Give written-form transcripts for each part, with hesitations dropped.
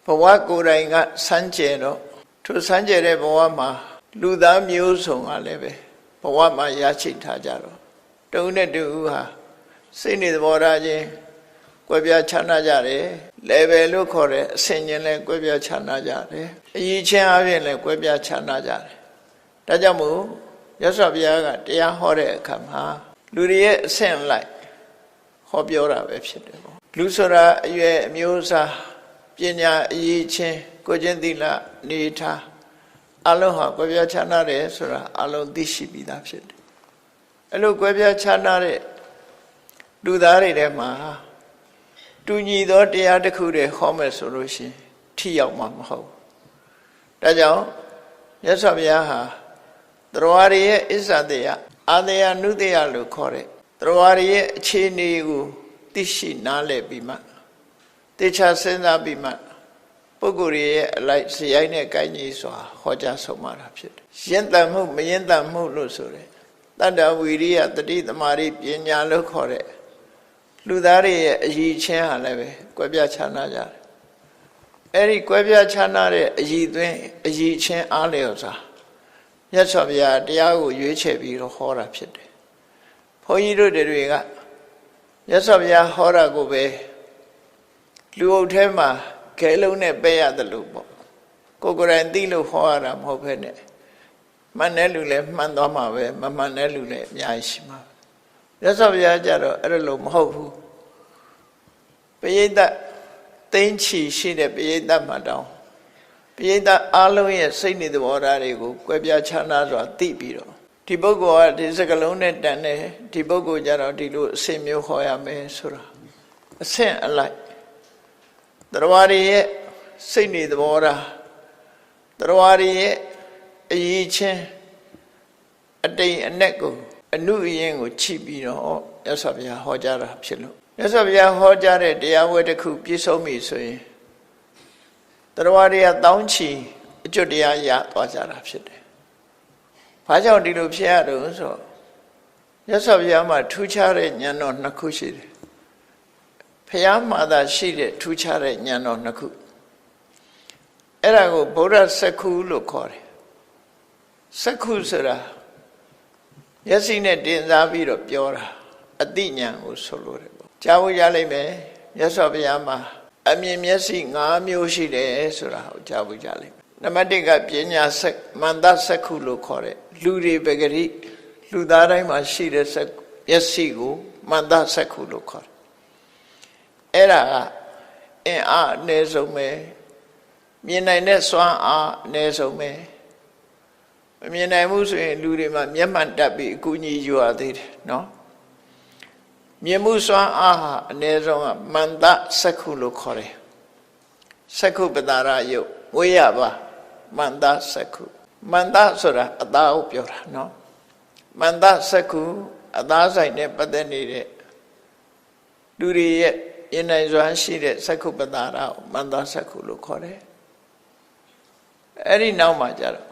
ဘဝကိုယ်တိုင်ကစမ်းကြယ်တော့သူစမ်းကြယ်တဲ့ဘဝမှာလူသားမျိုးစုံကလည်းပဲဘဝမှာရရှိထားကြတော့တဦးနဲ့တဦးဟာစိတ်နေသဘောထားချင်းကွဲပြားခြားနားကြတယ် level လို့ခေါ်တဲ့အဆင့်ချင်းလည်းကွဲပြားခြားနားကြတယ်အရည်ချင်းအပြင်လည်းကွဲပြားခြားနားကြတယ်ဒါကြောင့်မို့မြတ်စွာဘုရားကတရားဟောတဲ့အခါမှာလူတွေရဲ့အဆင့်လိုက်ဟောပြောတာပဲဖြစ်တယ်ပေါ့လူဆိုတာအရွယ်အမျိုးအစားပညာအရည်ချင်းကိုချင်းသီလနေထားအလုံးဟာကွဲပြားခြားနားတယ်ဆိုတာအလုံးသိရှိပြီးသားဖြစ်တယ်အဲ့လိုကွဲပြားခြားနားတဲ့လူသားတွေထဲမှာတူညီသောတရားတစ်ခုတည်းဟောမယ်ဆိုလို့ရှိရင်ထိရောက်မှာမဟုတ်ဒါကြောင့်မြတ်စွာဘုရားဟာသရဝရရဲ့အစ္ဆတရားအာသယနုတယလို့ခေါ်တဲ့သရဝရရဲ့အခြေအနေကိုသိရှိနားလည်ပြီးမှတေချာစဉ်းစားပြီးမှပုဂ္ဂိုလ်ရဲ့အလိုက်စရိုက်နဲ့ကိုင်းကြီးစွာဟောကြားဆုံးမတာဖြစ်တယ်။ယဉ်တန်မှုမယဉ်တန်မှုလို့ဆိုတဲ့တတ္တဝီရိယတတိသမารိပညာလို့ခေါ်တဲ့လူသားတွေရဲ့အရည်ချင်းဟာလည်းပဲကွဲပြားခြားနားကြတယ်။အဲဒီကွဲပြားခြားနားတဲ့အရည်သွင်းအရည်ချင်းအားလျော်စွာမြတ်စွာဘုရားတရားကိုရွေးချယ်ပြီးတော့ဟောတာဖြစ်တယ်။ဘုန်းကြီးတို့တွေကမြတ်စွာဘုရားဟောတာကိုပဲလူအုပ်ထဲမှာခဲလုံးနဲ့ပဲရတယ်လို့ပေါ့ကိုယ်ကိုယ်တိုင်သိလို့ဟောရတာမဟုတ်ဘဲနဲ့မှန်တဲ့လူလည်းမှန်သွားမှာပဲမမှန်တဲ့လူလည်းအများကြီးရှိမှာမြတ်စွာဘုရားကြတော့အဲ့လိုမဟုတ်ဘူးပရိသတ်သိမ့်ချီရှိတဲ့ပရိသတ်မှာတောင်းပရိသတ်အားလုံးရဲ့စိတ်နေသဘောထားတွေကိုကွဲပြားခြားနားစွာသိပြီးတော့ဒီပုဂ္ဂိုလ်ကဒီစကလုံးနဲ့တန်တယ်ဒီပုဂ္ဂိုလ်ကြတော့ဒီလိုအဆင့်မျိုးဟောရမယ်ဆိုတာအဆင့်အလိုက်သရဝရရဲ့စိတ်နေသဘောထားသရဝရရဲ့အရည်ချင်းအတိမ်အနက်ကိုအနုအရင်ကိုချိပြီးတော့မြတ်စွာဘုရားဟောကြားတာဖြစ်လို့မြတ်စွာဘုရားဟောကြားတဲ့တရားဝဲတစ်ခုပြည့်စုံပြီဆိုရင်သရဝရရဲ့တောင်းချီအကျွတ်တရားရသွားကြတာဖြစ်တယ်။ဘာကြောင့်ဒီလိုဖြစ်ရတော့ဆိုမြတ်စွာဘုရားမှာထူးခြားတဲ့ဉာဏ်တော်နှစ်ခုရှိတယ်။ဘုရားမှာသာရှိတဲ့ထူးခြားတဲ့ဉာဏ်တော်နှစ်ခုအဲ့ဒါကိုဗုဒ္ဓစက္ခုလို့ခေါ်တယ်။စက္ခုဆိုတာမျက်စိနဲ့တင်စားပြီးတော့ပြောတာအတိဉာဏ်ကိုဆိုလိုတယ်ပေါ့။ကြားဖို့ရလိမ့်မယ်မြတ်စွာဘုရားမှာအမြင်မျက်စိ၅မျိုးရှိတယ်ဆိုတာကိုကြားဖို့ရလိမ့်မယ်။နံပါတ်1ကပညာစက္မန္တစက္ခုလို့ခေါ်တဲ့လူတွေပဂရိလူသားတိုင်းမှာရှိတဲ့မျက်စိကိုမန္တစက္ခုလို့ခေါ်တယ်။အဲ့ဒါကအင်းအားအနည်းဆုံးပဲမြင်နိုင်တဲ့စွမ်းအားအနည်းဆုံးပဲမမြင်နိုင်မှုဆိုရင်လူတွေမှာမျက်မှန်တက်ပြီးအကူအညီယူရသေးတယ်နော်မြင်မှုစွမ်းအားဟာအနည်းဆုံးကမန္တစက္ခုလို့ခေါ်တယ်စက္ခုပတာရယုတ်ဝေယပါမန္တစက္ခုမန္တဆိုတာအသားကိုပြောတာနော်မန္တစက္ခုအသားဆိုင်နဲ့ပတ်သက်နေတဲ့လူတွေရဲ့ဉာဏ်နိုင်စွမ်းရှိတဲ့စက္ခုပတာရကိုမန္တစက္ခုလို့ခေါ်တယ်အဲ့ဒီနောက်မှာကြတော့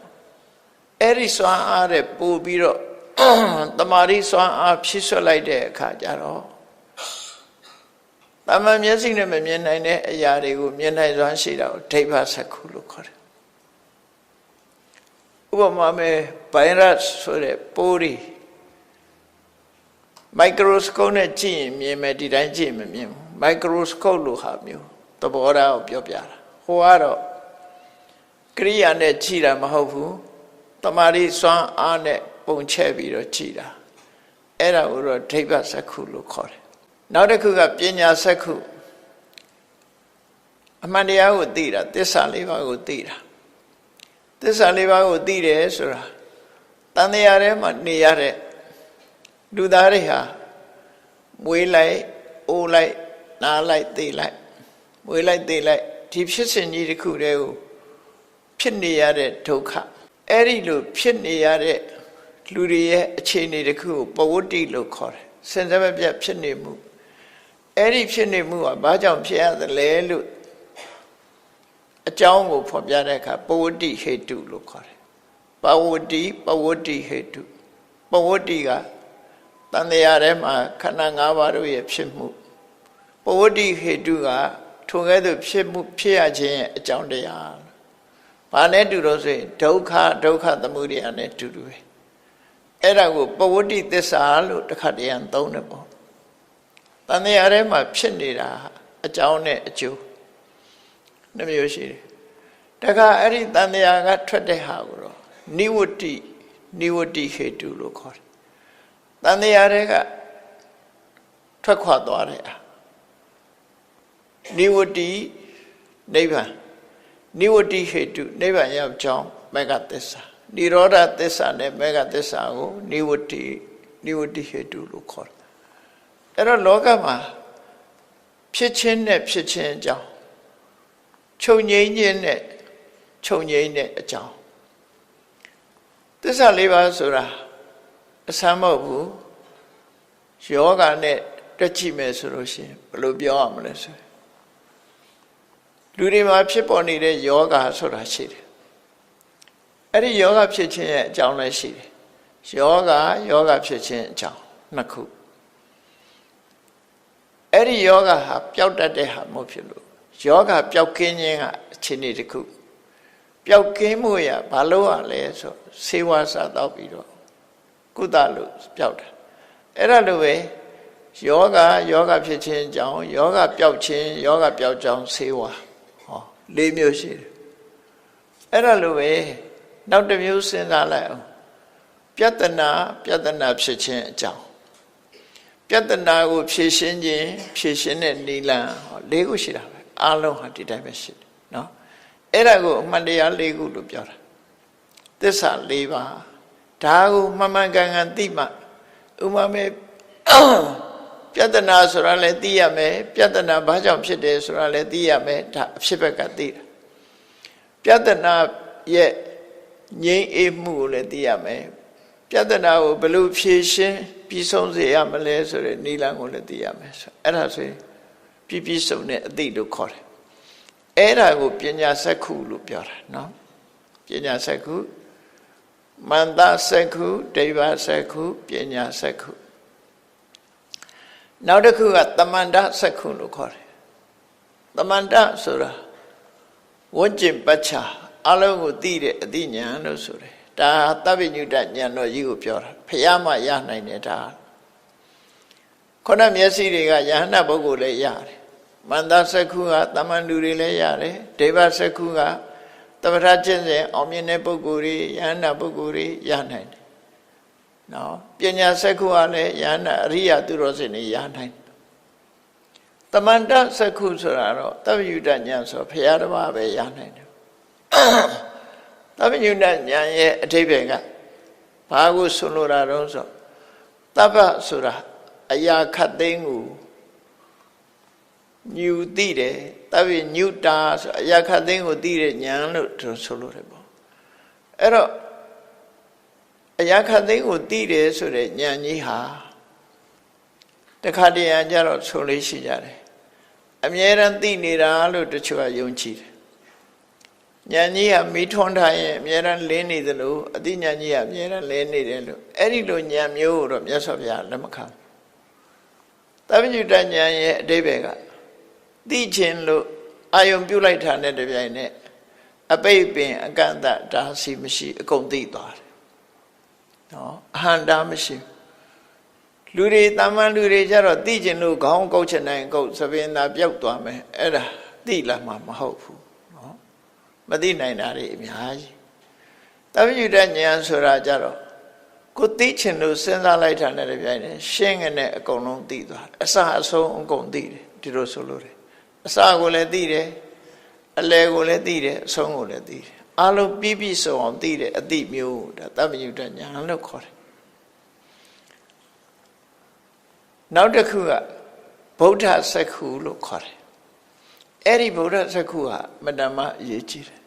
အဲ့ဒီစွမ်းအားတဲ့ပို့ပြီးတော့တမာရီစွမ်းအားဖြစ်ဆွလိုက်တဲ့အခါကျတော့တမန်မျက်စိနဲ့မမြင်နိုင်တဲ့အရာတွေကိုမြင်နိုင်စွမ်းရှိတာကိုဒိဋ္ဌစက္ခုလို့ခေါ်တယ်ဥပမာမဲ့ဗိုင်းရပ်စ်ဆိုတဲ့ပိုးတွေမိုက်ခရိုစကိုပနဲ့ကြည့်ရင်မြင်မယ်ဒီတိုင်းကြည့်မမြင်ဘူးမိုက်ခရိုစကိုပလို့ဟာမျိုးသဘောထားကိုပြောပြတာဟိုကတော့ကရိယာနဲ့ကြည့်တာမဟုတ်ဘူးတမာရီစွမ်းအားနဲ့ပုံချက်ပြီးတော့ကြည်တာအဲ့ဒါကိုတော့ဒိဋ္ဌစက္ခုလို့ခေါ်တယ်နောက်တစ်ခုကပညာစက္ခုအမှန်တရားကိုသိတာသစ္စာလေးပါးကိုသိတာသစ္စာလေးပါးကိုသိတယ်ဆိုတာတန်တရားထဲမှာနေရတဲ့လူသားတွေဟာမွေးလိုက်အိုးလိုက်နားလိုက်သိလိုက်မွေးလိုက်သိလိုက်ဒီဖြစ်စဉ်ကြီးတစ်ခုတည်းကိုဖြစ်နေရတဲ့ဒုက္ခအဲ့ဒီလိုဖြစ်နေရတဲ့လူတွေရဲ့အခြေအနေတစ်ခုကိုပဝတ္တိလို့ခေါ်တယ်စင်စမပြတ်ဖြစ်နေမှုအဲ့ဒီဖြစ်နေမှုကဘာကြောင့်ဖြစ်ရသလဲလို့အကြောင်းကိုဖော်ပြတဲ့အခါပဝတ္တိဟေတုလို့ခေါ်တယ်ပဝတ္တိဟေတုပဝတ္တိကတန်တရားထဲမှာခန္ဓာ၅ပါးတို့ရဲ့ဖြစ်မှုပဝတ္တိဟေတုက ထိုကဲ့သို့ဖြစ်ရခြင်းရဲ့အကြောင်းတရားဘာနဲ့တူလို့ဆိုရင်ဒုက္ခသမုဒယနဲ့တူတူပဲအဲ့ဒါကိုပဝတ္တိသစ္စာလို့တစ်ခါတည်းရန်သုံးတယ်ပေါ့တန်တရားထဲမှာဖြစ်နေတာအကြောင်းနဲ့အကျိုးနှမျိုးရှိတယ်တခါအဲ့ဒီတန်တရားကထွက်တဲ့ဟာကိုတော့နိဝတ္တိဟေတုလို့ခေါ်တယ်တန်တရားတွေကထွက်ခွာသွားတယ်နိဝတ္တိနိဗ္ဗာန်နိဝတ္တိဟေတုနိဗ္ဗာန်ရောက်ကြောင်းမေဃသစ္စာនិရောဓသစ္စာနဲ့မေဃသစ္စာကိုနိဝတ္တိဟေတုလို့ခေါ်တယ်အဲ့တော့လောကမှာဖြစ်ခြင်းနဲ့ဖြစ်ခြင်းအကြောင်းချုပ်ငြိမ်းခြင်းနဲ့ချုပ်ငြိမ်းတဲ့အကြောင်းသစ္စာလေးပါးဆိုတာအဆမ်းမဟုတ်ဘူးယောဂနဲ့တွက်ကြည့်မယ်ဆိုလို့ရှိရင်ဘယ်လိုပြောရမလဲဆိုလူတွေမှာဖြစ်ပေါ်နေတဲ့ယောဂဆိုတာရှိတယ်အဲ့ဒီယောဂဖြစ်ခြင်းရဲ့အကြောင်းလည်းရှိတယ်ယောဂဖြစ်ခြင်းအကြောင်းနှစ်ခုအဲ့ဒီယောဂဟာပျောက်တတ်တဲ့ဟာမဟုတ်ဖြစ်လို့ယောဂပျောက်ကင်းခြင်းကအခြေအနေတစ်ခုပျောက်ကင်းမှုရဘာလို့ရလဲဆိုဆေးဝါးစားတော့ပြီးတော့ကုသလို့ပျောက်တယ်အဲ့ဒါလိုပဲယောဂဖြစ်ခြင်းအကြောင်းယောဂပျောက်ခြင်းယောဂပျောက်ကြောင်းဆေးဝါး၄မျိုးရှိတယ်အဲ့ဒါလိုပဲနောက်တစ်မျိုးစဉ်းစားလိုက်အောင်ပြဿနာဖြစ်ခြင်းအကြောင်းပြဿနာကိုဖြေရှင်းတဲ့နည်းလမ်း၄ခုရှိတာပဲအားလုံးဟာဒီတိုင်းပဲရှိတယ်နော်အဲ့ဒါကိုအမှန်တရား၄ခုလို့ပြောတာသစ္စာ၄ပါးဒါကိုမှန်မှန်ကန်ကန်သိမှဥမာမဲ့ပြဿနာဆိုတာလည်းသိရမယ်ပြဿနာဘာကြောင့်ဖြစ်တယ်ဆိုတာလည်းသိရမယ်ဒါအဖြစ်ဘက်ကသိတာပြဿနာရဲ့ငြိမ်းအေးမှုကိုလည်းသိရမယ်ပြဿနာကိုဘယ်လိုဖြေရှင်းပြီးဆုံးစေရမလဲဆိုတဲ့နည်းလမ်းကိုလည်းသိရမယ်ဆိုအဲ့ဒါဆိုရင်ပြည့်စုံတဲ့အသိလို့ခေါ်တယ်အဲ့ဒါကိုပညာစက္ခုလို့ပြောတာနော်ပညာစက္ခုမန္တစက္ခုဒိဗ္ဗစက္ခုပညာစက္ခုနောက်တစ်ခုကသမန္တစက္ခုလို့ခေါ်တယ်သမန္တဆိုတာဝဉ္ကျင်ပัจฉာအလုံးကိုသိတဲ့အသိဉာဏ်လို့ဆိုတယ်ဒါသဗ္ဗညုတဉာဏ်တော်ကြီးကိုပြောတာဖျားမှရနိုင်တယ်ဒါခုနမျက်စိတွေကယဟန္တာပုဂ္ဂိုလ်လည်းရတယ်မန္တစက္ခုကတမန်လူတွေလည်းရတယ်ဒိဗ္ဗစက္ခုကသမထကျင့်စဉ်အောင်မြင်တဲ့ပုဂ္ဂိုလ်တွေယဟန္တာပုဂ္ဂိုလ်တွေရနိုင်တယ်နော်ပညာစက္ခုကလည်းယဟန္တာအရိယသူတော်စင်တွေရနိုင်တယ်သမန္တစက္ခုဆိုတာတော့သဗ္ဗညုတဉာဏ်ဆိုဖျားတစ်ပါးပဲရနိုင်တယ်သဗ္ဗညုတဉာဏ်ရဲ့အဓိပ္ပာယ်ကဘာကိုဆိုလိုတာတော့ဆိုသဗ္ဗဆိုတာအရာခတ်သိမ်းကိုညူသိတယ်သဗ္ဗညုတာဆိုအရာခတ်သိမ်းကိုသိတဲ့ဉာဏ်လို့ဆိုလိုတယ်ပေါ့အဲ့တော့အရာခတ်သိမ်းကိုသိတယ်ဆိုတဲ့ဉာဏ်ကြီးဟာတခါတည်းရကြတော့ဆိုလေးရှိကြတယ်အမြဲတမ်းသိနေတာလို့တချို့ကယုံကြည်တယ်ဉာဏ်ကြီးကမိထွန်းထားရင်အမြဲတမ်းလင်းနေသလိုအသိဉာဏ်ကြီးကအမြဲတမ်းလင်းနေတယ်လို့အဲ့ဒီလိုဉာဏ်မျိုးကိုတော့မြတ်စွာဘုရားလက်မခံသဗ္ဗညုတဉာဏ်ရဲ့အဓိပ္ပာယ်ကသိခြင်းလို့အာယုံပြုလိုက်တာနဲ့တပြိုင်နက်အပိပင်အကန့်အသတ်ဒါစီမရှိအကုန်သိသွားတယ်နော်အဟံတာမရှိလူတွေတာမန်လူတွေကြတော့သိခြင်းလို့ခေါင်းကုတ်ချင်နိုင်ကုတ်သပင်သာပြုတ်သွားမယ်အဲ့ဒါသိလာမှာမဟုတ်ဘူးနော်မသိနိုင်တာတွေအများကြီးသဗ္ဗညုတဉာဏ်ဆိုတာကြတော့ကိုသိခြင်းလို့စဉ်းစားလိုက်တာနဲ့တပြိုင်နက်ရှင်းငနဲ့အကုန်လုံးသိသွားတယ်အစအဆုံးအကုန်သိတယ်ဒီလိုဆိုလို့တယ်အစကိုလည်းသိတယ်အလယ်ကိုလည်းသိတယ်အဆုံးကိုလည်းသိတယ်အလုံးပြည့်စုံအောင်သိတယ်အသိမျိုးဒါသဗ္ဗညုတဉာဏ်လို့ခေါ်တယ်နောက်တစ်ခုကဗုဒ္ဓစက္ခုလို့ခေါ်တယ်အဲ့ဒီဗုဒ္ဓစက္ခုဟာမတ္တမအရေးကြီးတယ်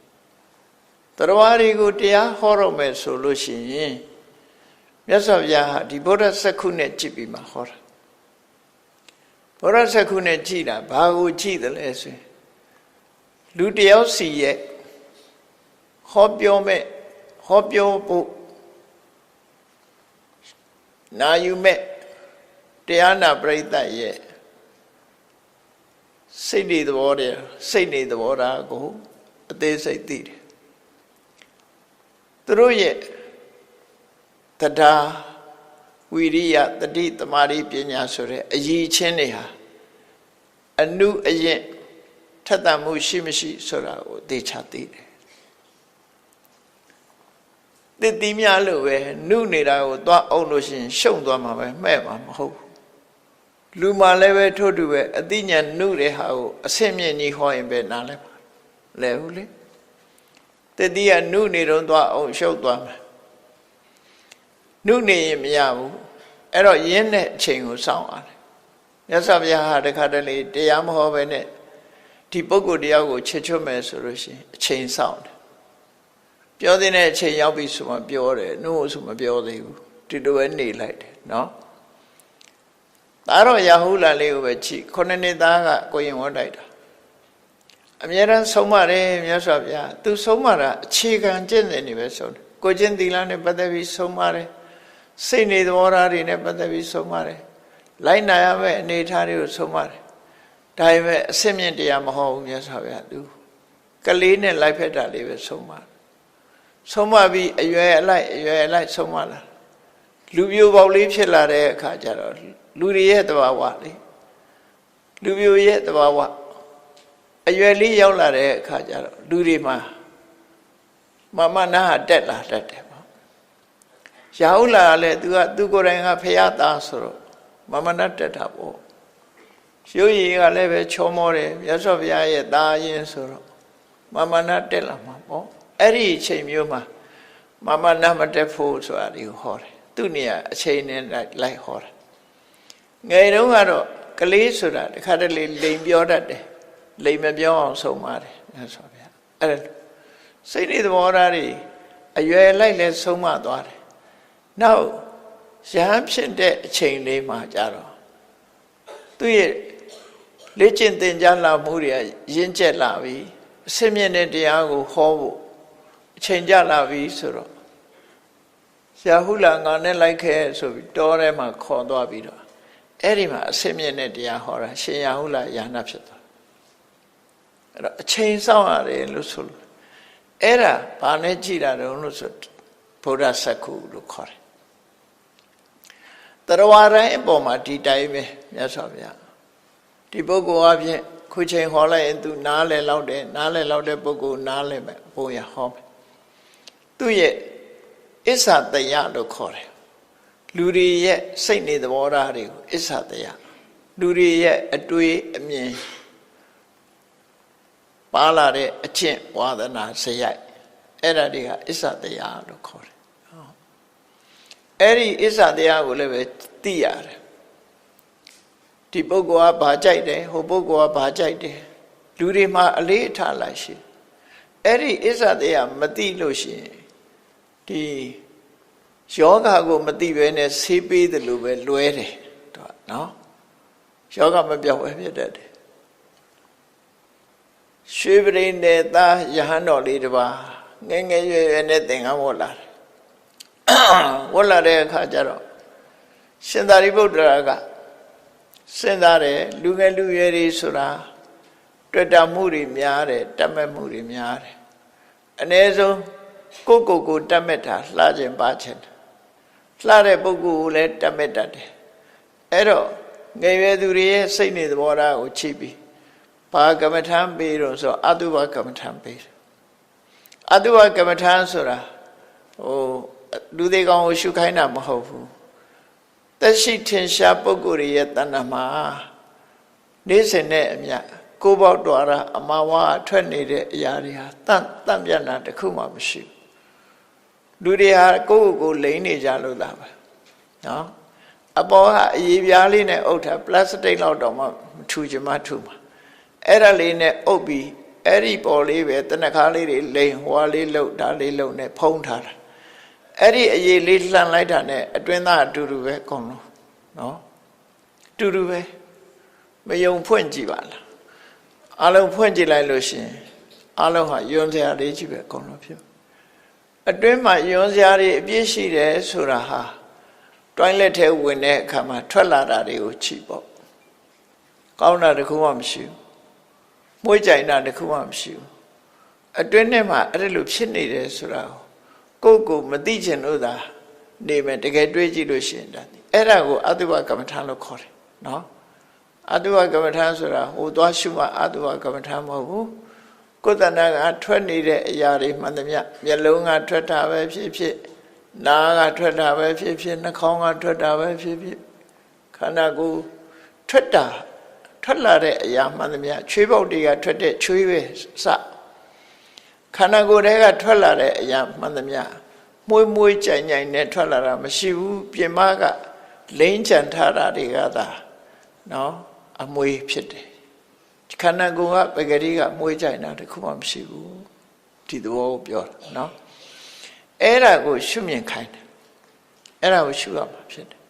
တရားတွေကိုတရားဟောတော့မယ်ဆိုလို့ရှိရင်မြတ်စွာဘုရားဟာဒီဗုဒ္ဓစက္ခုနဲ့ကြည့်ပြီးမှဟောတာဗုဒ္ဓစက္ခုနဲ့ကြည့်တာဘာကိုကြည့်တယ်လဲဆိုရင်လူတယောက်စီရဲ့ဟောပြောဖို့နာယူမဲ့တရားနာပရိသတ်ရဲ့ စိတ်နေသဘောတည်းစိတ်နေသဘောထားကိုအသေးစိတ်သိတယ်သူတို့ရဲ့တရားဝိရိယတတိတမာတိပညာဆိုတဲ့အရည်ချင်းတွေဟာအနုအယင့်ထက်သန်မှုရှိမရှိဆိုတာကိုသိချသိတယ်သစ်သီးများလို့ပဲနုနေတာကိုသွားအောင်လို့ရှိရင်ရှုံသွားမှာပဲမှဲ့မှာမဟုတ်ဘူးလူမှလည်းပဲထို့တူပဲအသိဉာဏ်နုတဲ့ဟာကိုအဆင့်မြင့်ကြီးဟောရင်ပဲနားလဲပါလဲဘူးလေသစ်သီးကနုနေတော့သွားအောင်ရှုပ်သွားမှာနုနေရင်မရဘူးအဲ့တော့ရင်းတဲ့အချိန်ကိုစောင့်ရတယ်မြတ်စွာဘုရားဟာတခါတလေတရားမဟောပဲနဲ့ဒီပုဂ္ဂိုလ်တရားကိုချစ်ချွတ်မယ်ဆိုလို့ရှိရင်အချိန်စောင့်တယ်ပြောတဲ့အချိန်ရောက်ပြီဆိုမှပြောတယ်နှုတ်ဆိုမပြောသေးဘူးဒီလိုပဲနေလိုက်တယ်နော်ဒါတော့ရာဟုလလေးကိုပဲကြည့်ခုနှစ်နှစ်သားကကိုရင်ဝတ်တိုက်တာအမြဲတမ်းဆုံးမတယ်မြတ်စွာဘုရားသူဆုံးမတာအခြေခံကျင့်တယ်နေပဲဆုံးတယ်ကိုချင်းသီလနဲ့ပတ်သက်ပြီးဆုံးမတယ်စိတ်နေသဘောထားတွေနဲ့ပတ်သက်ပြီးဆုံးမတယ်လိုက်နာရမယ့်အနေအထားတွေကိုဆုံးမတယ်ဒါပေမဲ့အစစ်မြင့်တရားမဟုတ်ဘူးမြတ်စွာဘုရားသူကလေးနဲ့လိုက်ဖက်တာလေးပဲဆုံးမဆုံးမပြီးအရွယ်အလိုက်ဆုံးမလာလူပြိုပေါက်လေးဖြစ်လာတဲ့အခါကျတော့လူတွေရဲ့သဘာဝလေလူပြိုရဲ့သဘာဝအရွယ်လေးရောက်လာတဲ့အခါကျတော့လူတွေမှာမမနာတက်လာတတ်တယ်ပေါ့ရာဟုလာလည်းသူကိုယ်တိုင်ကဖရာသားဆိုတော့မမနာတက်တာပေါ့ရုပ်ရည်ကလည်းပဲချောမောတယ်မြတ်စွာဘုရားရဲ့သားရင်ဆိုတော့မမနာတက်လာမှာပေါ့အဲ့ဒီအချိန်မျိုးမှာမမနာမတက်ဖို့ဆိုတာဒီကိုဟောတယ်သူ့နေရာအချိန်နဲ့လိုက်ဟောတာငယ်တုန်းကတော့ကလေးဆိုတာတခါတလေလိမ်ပြောတတ်တယ်လိမ်မပြောအောင်ဆုံးပါတယ်မြတ်စွာဘုရားအဲ့ဒါစိတ်နေသဘောထားတွေအရွယ်လိုက်လဲဆုံးမသွားတယ်နောက်ရဟန်းဖြစ်တဲ့အချိန်လေးမှာကြတော့သူ့ရဲ့လေ့ကျင့်သင်ကြားလာမှုတွေရင့်ကျက်လာပြီအစစ်မြင့်တဲ့တရားကိုဟောဖို့အချိန်ကြလာပြီဆိုတော့ရာဟုလငါနဲ့လိုက်ခဲ့ဆိုပြီးတောထဲမှာခေါ်သွားပြီးတော့အဲ့ဒီမှာအစစ်မြင့်တဲ့တရားဟောတာရှင်ရာဟုလယာနာဖြစ်သွားအဲ့တော့အချိန်စောင့်ရတယ်လို့ဆိုလို့အဲ့ဒါဘာနဲ့ကြည်တာတုံးလို့ဆိုဗုဒ္ဓစက္ခုလို့ခေါ်တယ်တရဝတိုင်းအပေါ်မှာဒီတိုင်းပဲမြတ်စွာဘုရားဒီပုဂ္ဂိုလ်အပြင်ခုချိန်ဟောလိုက်ရင်သူနားလည်လောက်တယ်နားလည်လောက်တဲ့ပုဂ္ဂိုလ်နားလည်မယ်ဘုံရဟောမယ်သူရဲ့အစ္ဆတယလို့ခေါ်တယ်လူတွေရဲ့စိတ်နေသဘောထားတွေကိုအစ္ဆတယလူတွေရဲ့အတွေးအမြင်ပါလာတဲ့အကျင့်ဝါဒနာစရိုက်အဲ့ဒါတွေကအစ္ဆတယလို့ခေါ်တယ်အဲ့ဒီအစ္ဆတရားကိုလည်းပဲသိရတယ်ဒီပုဂ္ဂိုလ်ကဘာကြိုက်တယ်ဟိုပုဂ္ဂိုလ်ကဘာကြိုက်တယ်လူတွေမှာအလေးအထားလိုက်ရှိအဲ့ဒီအစ္ဆတရားမသိလို့ရှိရင်ဒီယောဂကိုမသိဘဲနဲ့ဆေးပေးတယ်လို့ပဲလွဲတယ်တော့နော်ယောဂမပြောက်ပဲဖြစ်တတ်တယ်ရွှေပရိနေသားယဟန်တော်လေးတစ်ပါးငယ်ငယ်ရွယ်ရွယ်နဲ့သင်္ကန်းဝတ်လာတယ်ဝတ်လာတဲ့အခါကျတော့ရှင်သာရိပုတ္တရာကစဉ်းစားတယ်လူငယ်လူရွယ်တွေဆိုတာတွေ့တာမှုတွေများတယ်တတ်မဲ့မှုတွေများတယ်အ ਨੇ ဆုံးကိုတတ်မဲ့တာလှခြင်းပါခြင်းလှတဲ့ပုဂ္ဂိုလ်ကိုလည်းတတ်မဲ့တတ်တယ်အဲ့တော့ငယ်ရွယ်သူတွေရဲ့စိတ်နေသဘောထားကိုချိပြီးဘာကမ္မထံပေးတော့ဆိုအတုဘကမ္မထံပေးတယ်အတုဘကမ္မထံဆိုတာလူတွေကောင်ကိုရှုခိုင်းတာမဟုတ်ဘူးသက်ရှိထင်ရှားပုဂ္ဂိုလ်ရဲ့တဏ္ဍာမှာနေ့စဉ်နဲ့အမျှကိုယ်ပေါက်တော်ရာအမဝါထွက်နေတဲ့အရာတွေဟာတန့်ပြတ်တာတခုမှမရှိဘူးလူတွေဟာကိုယ့်ကိုယ်လိမ့်နေကြလို့လားပဲနော်အပေါ်ကအရေးပြားလေးနဲ့အုပ်ထားပလတ်စတစ်လောက်တော့မှမထူချင်မှထူမှာအဲ့ဒါလေးနဲ့အုပ်ပြီးအဲ့ဒီပေါ်လေးပဲတနခါလေးတွေလိမ့်ဟွာလေးလှုပ်ဒါလေးလှုပ်နဲ့ဖုံးထားတာအဲ့ဒီအရေးလေးလှန်လိုက်တာနဲ့အတွင်းသားအတူတူပဲအကုန်လုံးနော်အတူတူပဲမယုံဖွင့်ကြည့်ပါလားအလုံးဖွင့်ကြည့်လိုက်လို့ရှင်အလုံးဟာယွန်းစရာလေးကြီးပဲအကုန်လုံးဖြစ်အတွင်းမှာယွန်းစရာတွေအပြည့်ရှိတယ်ဆိုတာဟာတွိုင်းလက်ထဲဝင်တဲ့အခါမှာထွက်လာတာတွေကိုကြည့်ပေါ့ကောင်းတာတခုမှမရှိဘူး မွေးကြိုင်တာတခုမှမရှိဘူးအတွင်းထဲမှာအဲ့လိုဖြစ်နေတယ်ဆိုတာကိုမသိချင်လို့သာနေမယ်တကယ်တွေးကြည့်လို့ရှိရင်ဒါအဲ့ဒါကိုအတုပကမ္မထာလို့ခေါ်တယ်နော်အတုပကမ္မထာဆိုတာဟိုသွားရှုမှအတုပကမ္မထာမဟုတ်ဘူးကိုယ်တဏ္ဍကထွက်နေတဲ့အရာတွေမှန်သမျှမျက်လုံးကထွက်တာပဲဖြစ်ဖြစ်နားကထွက်တာပဲဖြစ်ဖြစ်နှာခေါင်းကထွက်တာပဲဖြစ်ဖြစ်ခန္ဓာကိုယ်ထွက်လာတဲ့အရာမှန်သမျှချွေးပေါက်တွေကထွက်တဲ့ချွေးပဲစခန္ဓာကိုယ်တွေကထွက်လာတဲ့အရာမှန်သမျှမွေးကြိုင်နဲ့ထွက်လာတာမရှိဘူးပြင်မကလိမ့်ချန်ထားတာတွေကသာနော်အမွေဖြစ်တယ်ခန္ဓာကိုယ်ကပဂရိကမွေးကြိုင်တာတခုမှမရှိဘူးဒီသဘောကိုပြောတာနော်အဲ့ဒါကိုရှုမြင်ခိုင်းတယ်အဲ့ဒါကိုရှုရမှာဖြစ်တယ်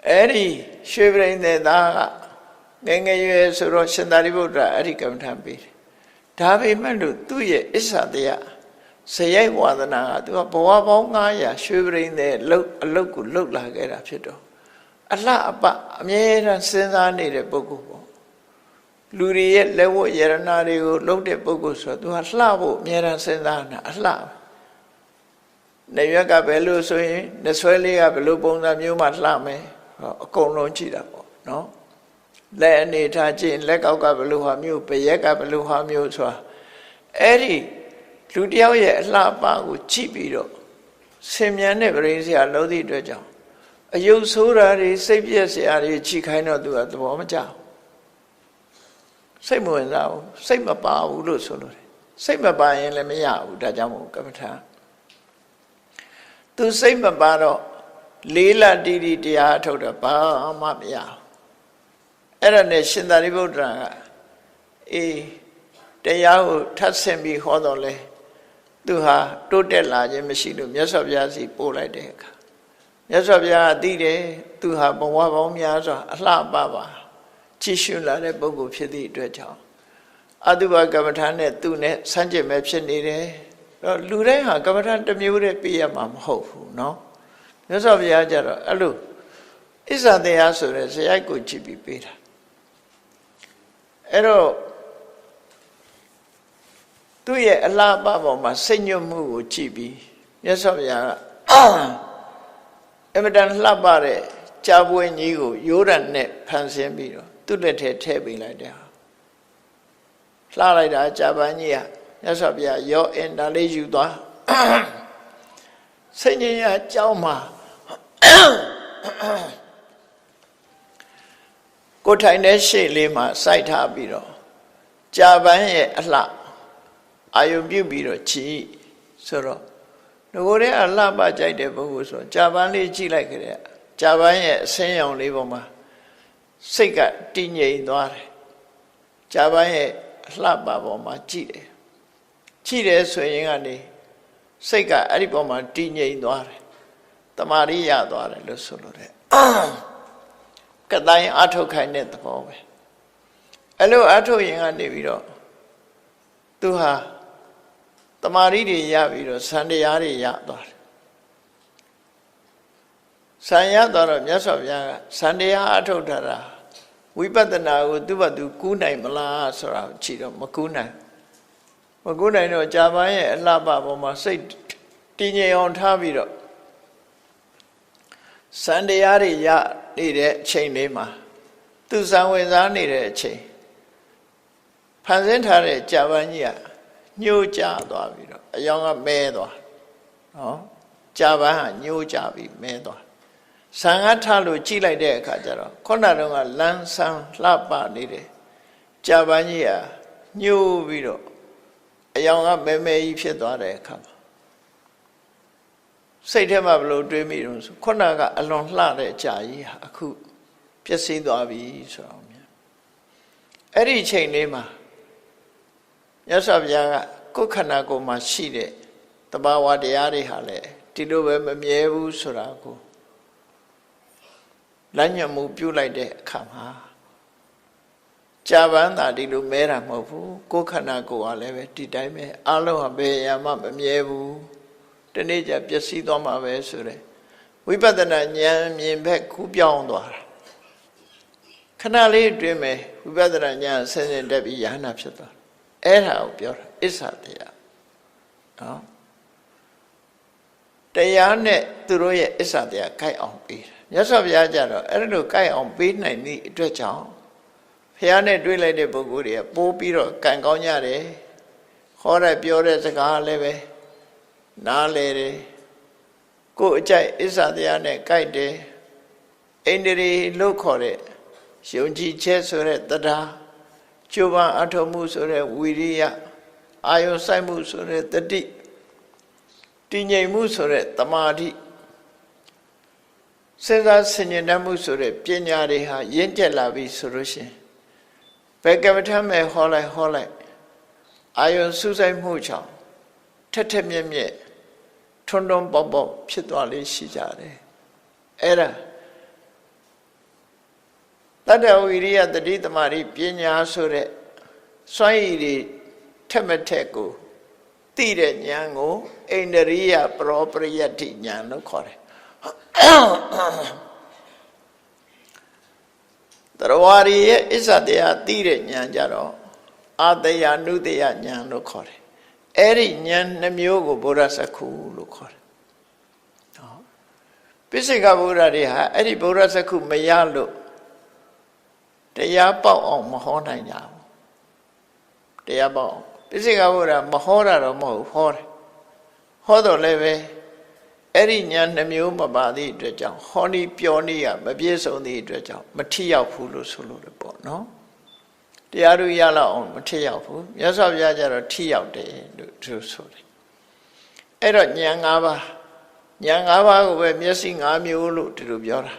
အဲ့ဒီရွှေပရိသေသားကငယ်ရွယ်ဆိုတော့ရှင်သာရိပုတ္တရာအဲ့ဒီကမ္မထာပေးတယ်ဒါပေမဲ့လို့သူ့ရဲ့အစ္ဆတရားဇယိုက်ဝါဒနာကသူကဘဝပေါင်း900ရွှေပရိသေအလုတ်ကိုလှုပ်လာခဲ့တာဖြစ်တော့အလှအပအမြဲတမ်းစဉ်းစားနေတဲ့ပုဂ္ဂိုလ်ပေါ့လူတွေရဲ့လက်ဝတ်ယရနာတွေကိုလှုပ်တဲ့ပုဂ္ဂိုလ်ဆိုတော့သူကလှဖို့အမြဲတမ်းစဉ်းစားနေတာအလှနေရွက်ကဘယ်လိုဆိုရင်နှဆွဲလေးကဘယ်လိုပုံစံမျိုးမှလှမယ်အကုန်လုံးကြည့်တာပေါ့နော်လက်အနေထားကြည့်လက်ကောက်ကဘယ်လိုဟာမျိုးပရက်ကဘယ်လိုဟာမျိုးဆိုတာအဲ့ဒီလူတယောက်ရဲ့အလှပကိုကြည့်ပြီးတော့ဆင်မြန်းတဲ့ပရိသေစရာလုံးသည့်အတွက်ကြောင့်အယုတ်ဆိုးတာတွေစိတ်ပြည့်စရာတွေကြည့်ခိုင်းတော့သူကသဘောမကျဘူးစိတ်မဝင်စားဘူးစိတ်မပါဘူးလို့ဆိုလို့တယ်စိတ်မပါရင်လည်းမရဘူးဒါကြောင့်မို့ကမ္မထာသူစိတ်မပါတော့လေးလတိတိတရားထုတ်တော့ဘာမှမရဘူးအဲ့ဒါနဲ့ရှင်သာရိပုတ္တရာကတရားကိုထပ်ဆင့်ပြီးဟောတော့လေသူဟာတိုးတက်လာခြင်းမရှိလို့မြတ်စွာဘုရားစီပို့လိုက်တဲ့အခါမြတ်စွာဘုရားကသိတယ်သူဟာဘဝပေါင်းများစွာအလှပပါကြည်ရှုလာတဲ့ပုဂ္ဂိုလ်ဖြစ်သည့်အတွက်ကြောင့်အတုပကမ္မထာနဲ့သူနဲ့ဆန့်ကျင်မဲ့ဖြစ်နေတယ်တော့လူတိုင်းဟာကမ္မထာတစ်မျိုးတည်းပြရမှာမဟုတ်ဘူးเนาะမြတ်စွာဘုရားကျတော့အဲ့လိုအစ္ဆတရားဆိုတဲ့ဇယိုက်ကိုကြည့်ပြီးပေးတာအဲ့တော့သူ့ရဲ့အလားပပေါ်မှာစိတ်ညွတ်မှုကိုကြည့်ပြီးမြတ်စွာဘုရားကအမတန်လှပတဲ့ကြာပွင့်ကြီးကိုရိုးရံနဲ့ဖန်ဆင်းပြီးတော့သူ့လက်ထဲထည့်ပေးလိုက်တယ်လှလိုက်တာကြာပန်းကြီးကမြတ်စွာဘုရားရောအင်ဒါလေးယူသွားစိတ်ညစ်ရအကြောင်းမှာကိုထိုင်တဲ့ရှေ့လေးမှာစိုက်ထားပြီးတော့ကြာပန်းရဲ့အလှအာယုံပြုတ်ပြီးတော့ကြည်ဆိုတော့ငကိုယ်တည်းအလှပကြိုက်တဲ့ပုဂ္ဂိုလ်ဆိုကြာပန်းလေးကြည့်လိုက်ကြတဲ့ကြာပန်းရဲ့အဆင်းရောင်လေးပေါ်မှာစိတ်ကတည်ငြိမ်သွားတယ်ကြာပန်းရဲ့အလှပပေါ်မှာကြည့်တယ်ဆိုရင်ကနေစိတ်ကအဲ့ဒီပေါ်မှာတည်ငြိမ်သွားတယ်တမာရိရသွားတယ်လို့ဆိုလို့တဲ့ကတိုင်းအထုတ်ခိုင်းတဲ့သဘောပဲအဲ့လိုအထုတ်ရင်ကနေပြီးတော့သူဟာတမာရိတွေရပြီးတော့စံတရားတွေရသွားတယ်စံရသွားတော့မြတ်စွာဘုရားကစံတရားအထုတ်ထားတာဝိပဿနာကိုသူ့ဘာသူကူးနိုင်မလားဆိုတာကိုကြည့်တော့မကူးနိုင်တော့ကြာပန်းရဲ့အလှပပေါ်မှာစိတ်တည်ငြိမ်အောင်ထားပြီးတော့စံတရားတွေရနေတဲ့အချိန်လေးမှာသူစံဝင်စားနေတဲ့အချိန်ဖန်ဆင်းထားတဲ့ကြာပန်းကြီးကညှိုးကျသွားပြီးတော့အယောင်ကမဲသွားနော်ကြာပန်းကညှိုးကျပြီးမဲသွားဆံကထလို့ကြည့်လိုက်တဲ့အခါကျတော့ခုနတုန်းကလန်းဆန်းလှပနေတယ်ကြာပန်းကြီးကညှိုးပြီးတော့အယောင်ကမဲမဲကြီးဖြစ်သွားတဲ့အခါမှာစိတ်ထဲမှာဘယ်လိုတွေးမိတော့ဆိုခုနကအလွန်လှတဲ့ကြာကြီးဟာအခုပျက်စီးသွားပြီဆိုတော့အဲ့ဒီအချိန်လေးမှာမြတ်စွာဘုရားကကိုယ်ခန္ဓာကိုယ်မှာရှိတဲ့တဘာဝတရားတွေဟာလည်းဒီလိုပဲမမြဲဘူးဆိုတာကိုလမ်းညွှန်မှုပြုလိုက်တဲ့အခါမှာကြာပန်းသာဒီလိုမဲတာမဟုတ်ဘူးကိုယ်ခန္ဓာကိုယ်ကလည်းပဲဒီတိုင်းပဲအလုံးဟာဘယ်ရာမှမမြဲဘူးတနေ့ကျပျက်စီးသွားမှာပဲဆိုတဲ့ဝိပဿနာဉာဏ်မြင်ဘက်ကူးပြောင်းသွားတာ ခဏလေးအတွင်းမဲ့ဝိပဿနာဉာဏ်ဆင်းရဲတက်ပြီးယဟနာဖြစ်သွားအဲ့ဒါကိုပြောတာအစ္ဆတရားနော်တရားနဲ့သူတို့ရဲ့အစ္ဆတရားကိုက်အောင်ပေးတယ်မြတ်စွာဘုရားကြတော့အဲ့လိုကိုက်အောင်ပေးနိုင်သည့်အတွက်ကြောင့်ဘုရားနဲ့တွေ့လိုက်တဲ့ပုဂ္ဂိုလ်တွေကပိုးပြီးတော့ကံကောင်းကြတယ်ဟောတဲ့ပြောတဲ့စကားလည်းပဲနားလေတယ်ကိုယ်အကြိုက်အစ္ဆတရားနဲ့ကိုက်တယ်ဣန္ဒြေလို့ခေါ်တဲ့ယုံကြည်ချက်ဆိုတဲ့တရားကျိုးပန်းအထောက်မှုဆိုတဲ့ဝီရိယအာယုစိုက်မှုဆိုတဲ့တတိတည်ငြိမ်မှုဆိုတဲ့တမာတိစဉ်းစားဆင်ခြင်တတ်မှုဆိုတဲ့ပညာတွေဟာရင့်ကျက်လာပြီဆိုလို့ရှိရင်ဘယ်ကမ္မထမ်းမဲ့ဟောလိုက်အာယုစူးစိုက်မှုကြောင့်ထက်ထက်မြက်မြက်ထွန်းထွန်းပေါက်ပေါက်ဖြစ်သွားလေးရှိကြတယ်အဲ့ဒါတတ္တဝိရိယတတိတမာတိပညာဆိုတဲ့စွမ်းရည်တွေထက်မထက်ကိုသိတဲ့ဉာဏ်ကိုဣန္ဒရိယပရောပရိယတ္တိဉာဏ်လို့ခေါ်တယ်တရဝရီရဲ့အစ္ဆတရားသိတဲ့ဉာဏ်ကြတော့အာတယနုတယဉာဏ်လို့ခေါ်တယ်အဲ့ဒီဉာဏ်နှမျိုးကိုဗုဒ္ဓစက္ခုလို့ခေါ်တယ်နော်ပိစိကဗုဒ္ဓတွေဟာအဲ့ဒီဗုဒ္ဓစက္ခုမရလို့တရားပေါက်အောင်မဟောနိုင်ကြဘူးတရားပေါက်အောင်ပိစိကဗုဒ္ဓမဟောတာတော့မဟုတ်ဟောတယ်ဟောတော့လည်းပဲအဲ့ဒီဉာဏ်နှမျိုးမပါသည့်အတွက်ကြောင့်ဟောနီပြောနီကမပြည့်စုံသည့်အတွက်ကြောင့်မထိရောက်ဘူးလို့ဆိုလို့လည်းပေါ့နော်တရားတို့ရလောက်အောင်မထိရောက်ဘူးမြတ်စွာဘုရားကျတော့ထိရောက်တယ်လို့သူဆိုတယ်အဲ့တော့ဉာဏ်၅ပါးဉာဏ်၅ပါးကိုပဲမျက်စိ၅မျိုးလို့ဒီလိုပြောတာ